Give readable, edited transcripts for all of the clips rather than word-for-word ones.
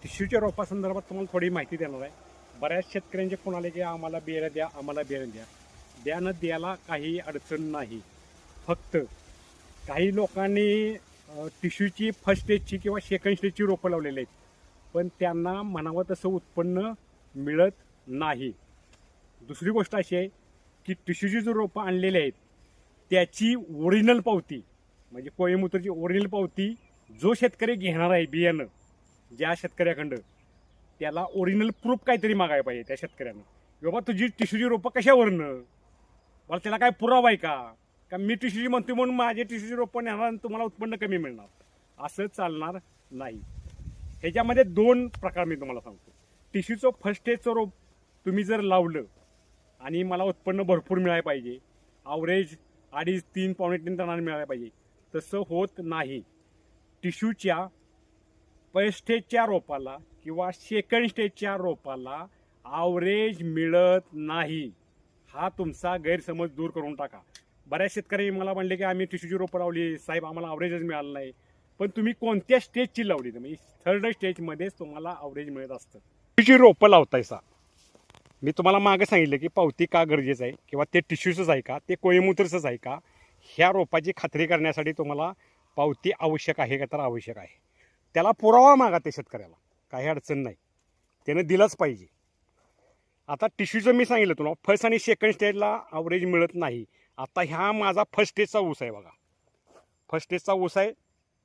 टिश्यूच्या रोपासंदर्भात तुम्हाला थोडी माहिती देणार आहे. बऱ्याच शेतकऱ्यांचे फोन आले की आम्हाला बियाणं द्या, आम्हाला बियाणं द्या. बियाणं द्यायला काही अडचण नाही. फक्त काही लोकांनी टिश्यूची फर्स्ट स्टेजची किंवा सेकंड स्टेजची रोपं लावलेली आहेत, पण त्यांना म्हणावं तसं उत्पन्न मिळत नाही. दुसरी गोष्ट अशी आहे की टिश्यूची जो रोपं आणलेली आहेत त्याची ओरिजिनल पावती म्हणजे कोयमुत्रची ओरिजिनल पावती जो शेतकरी घेणार आहे बियाणं, ज्या शेतकऱ्याकडं, त्याला ओरिजिनल प्रूफ काहीतरी मागायला पाहिजे त्या शेतकऱ्यानं. बाबा तुझी टिश्यूची रोपं कशावरनं, मला त्याला काय पुरावा आहे का मी टिश्यूची म्हणतो म्हणून माझे टिश्यूची रोपं नेणार आणि तुम्हाला उत्पन्न कमी मिळणार, असं चालणार नाही. ह्याच्यामध्ये दोन प्रकार मी तुम्हाला सांगतो. टिश्यूचं फर्स्ट स्टेजचं रोप तुम्ही जर लावलं आणि मला उत्पन्न भरपूर मिळायला पाहिजे, ॲव्हरेज 2.5-3 पावणे 3 टनाने मिळायला पाहिजे, तसं होत नाही. टिश्यूच्या फर्स्ट स्टेजच्या रोपाला किंवा सेकंड स्टेजच्या रोपाला ॲव्हरेज मिळत नाही. हा तुमचा गैरसमज दूर करून टाका. बऱ्याच शेतकरी मला म्हणले की आम्ही टिश्यूची रोपं लावली साहेब, आम्हाला ॲव्हरेजच मिळालं नाही. पण तुम्ही कोणत्या स्टेजची लावली, तर म्हणजे थर्ड स्टेजमध्येच तुम्हाला ॲव्हरेज मिळत असतं. टिश्यूची रोपं लावतायसा, मी तुम्हाला मागे सांगितलं की पावती का गरजेचं आहे किंवा ते टिश्यूचंच आहे का, ते कोयमुत्रचंच आहे का, ह्या रोपाची खात्री करण्यासाठी तुम्हाला पावती आवश्यक आहे का, तर आवश्यक आहे. त्याला पुरावा मागा त्या शेतकऱ्याला, काही अडचण नाही, त्यानं दिलंच पाहिजे. आता टिश्यूचं मी सांगितलं तुला फर्स्ट आणि सेकंड स्टेजला ॲव्हरेज मिळत नाही. आता ह्या माझा फर्स्ट स्टेजचा ऊस आहे बघा, फर्स्ट स्टेजचा ऊस आहे,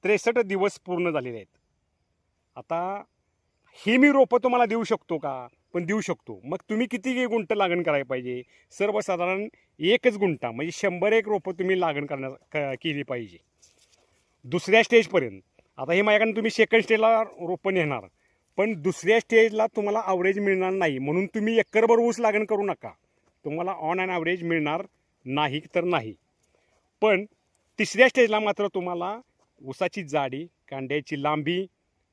63 दिवस पूर्ण झालेले आहेत. आता ही मी रोपं तुम्हाला देऊ शकतो का, पण देऊ शकतो. मग तुम्ही किती गुंठ लागण करायला पाहिजे, सर्वसाधारण 1 गुंठा म्हणजे 100 रोपं तुम्ही लागण केली पाहिजे दुसऱ्या स्टेजपर्यंत. आता हे माझ्याकडून तुम्ही सेकंड स्टेजला रोपं नेणार, पण दुसऱ्या स्टेजला तुम्हाला ॲव्हरेज मिळणार नाही, म्हणून तुम्ही एकरभर ऊस लागण करू नका, तुम्हाला ऑन अँड ॲव्हरेज मिळणार नाही तर नाही. पण तिसऱ्या स्टेजला मात्र तुम्हाला ऊसाची जाडी, कांड्याची लांबी,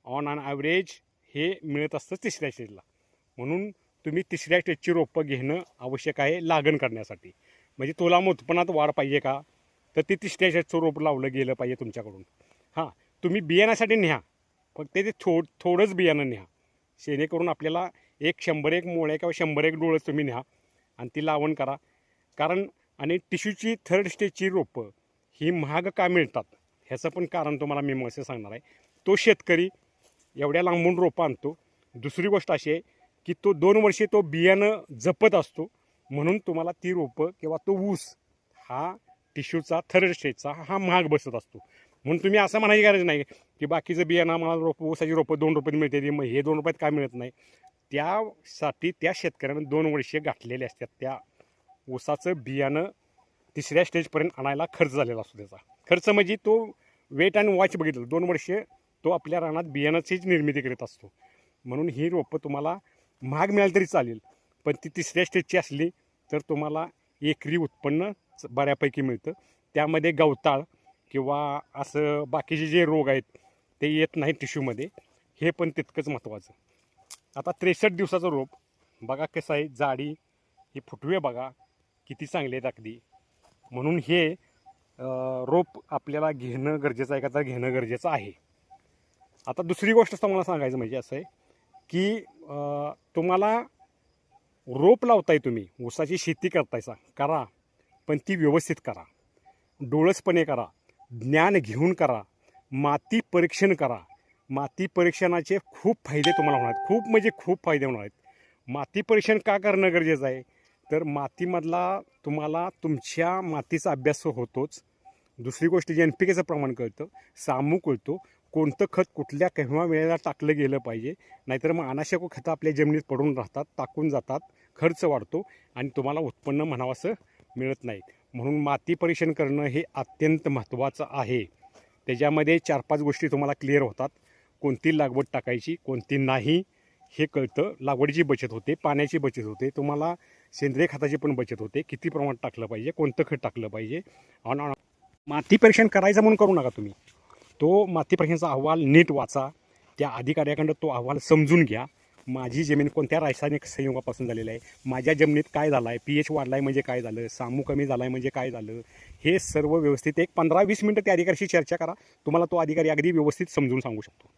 ऑन अँड ॲव्हरेज हे मिळत असतं तिसऱ्या स्टेजला. म्हणून तुम्ही तिसऱ्या स्टेजची रोपं घेणं आवश्यक आहे लागण करण्यासाठी. म्हणजे तुला उत्पन्नात वाढ पाहिजे का, तर ते तिसऱ्या स्टेजचं रोप लावलं गेलं पाहिजे तुमच्याकडून. हां, तुम्ही बियाण्यासाठी न्या, फक्त ते थोडंच बियाणं न्या, जेणेकरून आपल्याला 100 मोळ्या किंवा 100 डोळच तुम्ही न्या आणि ती लावण करा. कारण आणि टिश्यूची थर्ड स्टेजची रोपं ही महाग का मिळतात ह्याचं पण कारण तुम्हाला मी मस्त सांगणार आहे. तो शेतकरी एवढ्या लांबून रोपं आणतो. दुसरी गोष्ट अशी आहे की तो 2 वर्षे तो बियाणं जपत असतो, म्हणून तुम्हाला ती रोपं किंवा तो ऊस हा टिश्यूचा थर्ड स्टेजचा हा महाग बसत असतो. म्हणून तुम्ही असं म्हणायची गरज नाही की बाकीचं बियाणं मला ऊसाची रोपं 2 रुपयात मिळते, मग हे 2 रुपयात काय मिळत नाही. त्यासाठी त्या शेतकऱ्यानं 2 वर्षे गाठलेले असतात. त्या ऊसाचं बियाणं तिसऱ्या स्टेजपर्यंत आणायला खर्च झालेला असतो. त्याचा खर्च म्हणजे तो वेट आणि वॉच बघितलं, 2 वर्षे तो आपल्या रानात बियाणाचीच निर्मिती करीत असतो. म्हणून ही रोपं तुम्हाला महाग मिळाली तरी चालेल, पण ती तिसऱ्या स्टेजची असली तर तुम्हाला एकरी उत्पन्न बऱ्यापैकी मिळतं. त्यामध्ये गवताळ किंवा असं बाकीचे जे रोग आहेत ते येत नाही टिश्यूमध्ये, हे पण तितकंच महत्त्वाचं. आता 63 दिवसाचं रोप बघा कसं आहे, जाडी, ही फुटवे बघा किती चांगले आहेत अगदी. म्हणून हे रोप आपल्याला घेणं गरजेचं आहे का, तर घेणं गरजेचं आहे. आता दुसरी गोष्ट मला सांगायचं म्हणजे असं आहे की तुम्हाला रोप लावताय, तुम्ही ऊसाची शेती करतायसा करा, पण ती व्यवस्थित करा, डोळसपणे करा, ज्ञान घेऊन करा, माती परीक्षण करा. माती परीक्षणाचे खूप फायदे तुम्हाला होणार आहेत, खूप म्हणजे खूप फायदे होणार आहेत. माती परीक्षण का करणं गरजेचं आहे, तर मातीमधला तुम्हाला तुमच्या मातीचा अभ्यास होतोच. दुसरी गोष्ट NPKचं प्रमाण कळतं, सामू कळतो, कोणतं खत कुठल्या केव्हा वेळेला टाकलं गेलं पाहिजे, नाहीतर मग अनावश्यक खतं आपल्या जमिनीत पडून राहतात, टाकून जातात, खर्च वाढतो आणि तुम्हाला उत्पन्न म्हणावं असं मिळत नाही. म्हणून माती परीक्षण करणं हे अत्यंत महत्त्वाचं आहे. त्याच्यामध्ये 4-5 गोष्टी तुम्हाला क्लिअर होतात. कोणती लागवड टाकायची, कोणती नाही हे कळतं. लागवडीची बचत होते, पाण्याची बचत होते, तुम्हाला सेंद्रिय खताची पण बचत होते, किती प्रमाणात टाकलं पाहिजे, कोणतं खत टाकलं पाहिजे. आणि माती परीक्षण करायचं म्हणून करू नका तुम्ही. तो माती परीक्षणाचा अहवाल नीट वाचा, त्या अधिकाऱ्याकडं तो अहवाल समजून घ्या. माझी जमीन कोणत्या रासायनिक संयोगापासून झालेलं आहे, माझ्या जमिनीत काय झालं आहे, pH वाढला आहे म्हणजे काय झालं, सामू कमी झाला आहे म्हणजे काय झालं, हे सर्व व्यवस्थित एक 15-20 मिनटं त्या अधिकाऱ्याशी चर्चा करा. तुम्हाला तो अधिकारी अगदी व्यवस्थित समजून सांगू शकतो.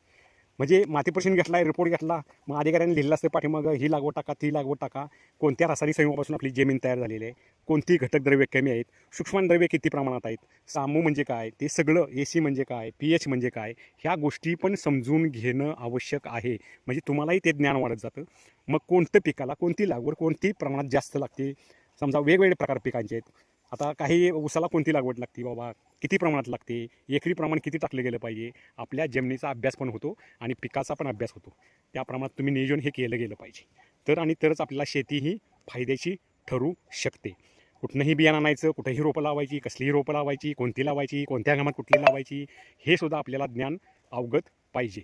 म्हणजे माती परीक्षण घेतला, रिपोर्ट घेतला, मग अधिकाऱ्यांनी लिहिलं असतं पाठीमागं ही लागवड टाका, ती लागवड टाका, कोणत्या रासायनिक संयुगापासून आपली जमीन तयार झालेली आहे, कोणती घटक द्रव्य कमी आहेत, सूक्ष्मद्रव्य किती प्रमाणात आहेत, सामू म्हणजे काय, ते सगळं AC म्हणजे काय, pH म्हणजे काय, ह्या गोष्टी पण समजून घेणं आवश्यक आहे. म्हणजे तुम्हालाही ते ज्ञान वाढत जातं. मग कोणतं पिकाला कोणती लागवड कोणती प्रमाणात जास्त लागते, समजा वेगवेगळे प्रकार पिकांचे आहेत. आता काही ऊसाला कोणती लागवड लागते बाबा, किती प्रमाणात लागते, एकरी प्रमाण किती टाकलं गेलं पाहिजे, आपल्या जमिनीचा अभ्यास पण होतो आणि पिकाचा पण अभ्यास होतो. त्या प्रमाणात तुम्ही नियोजन हे केलं गेलं पाहिजे, तर आणि तरच आपल्याला शेती ही फायद्याची ठरू शकते. कुठनंही बियाणं आणायचं, कुठेही रोपं लावायची, कसलीही रोपं लावायची, कोणती लावायची, कोणत्या हंगामात कुठली लावायची, हे सुद्धा आपल्याला ज्ञान अवगत पाहिजे.